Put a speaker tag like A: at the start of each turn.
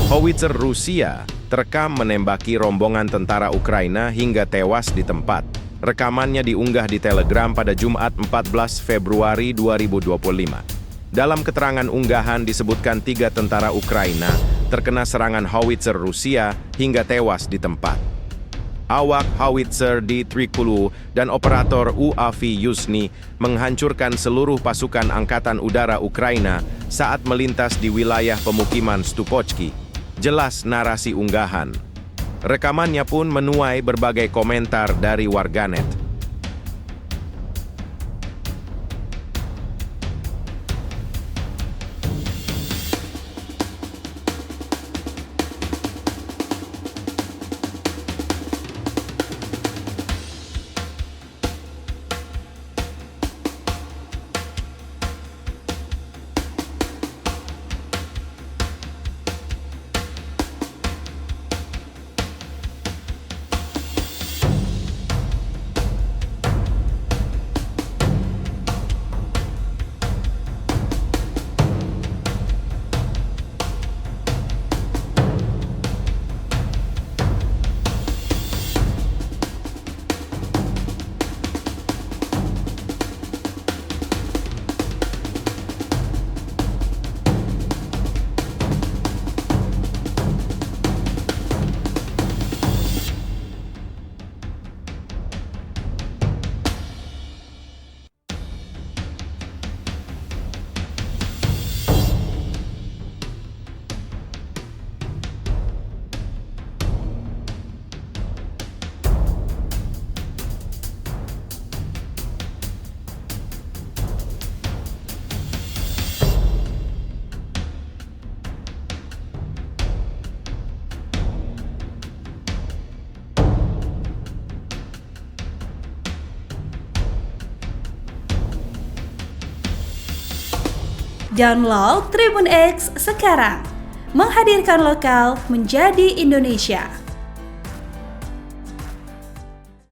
A: Howitzer Rusia terekam menembaki rombongan tentara Ukraina hingga tewas di tempat. Rekamannya diunggah di Telegram pada Jumat 14 Februari 2025. Dalam keterangan unggahan disebutkan 3 tentara Ukraina terkena serangan howitzer Rusia hingga tewas di tempat. Awak howitzer D-30 dan operator UAV Yuzhny menghancurkan seluruh pasukan Angkatan Udara Ukraina saat melintas di wilayah pemukiman Stupochki. Jelas narasi unggahan. Rekamannya pun menuai berbagai komentar dari warganet.
B: Download Tribun X sekarang, menghadirkan lokal menjadi Indonesia.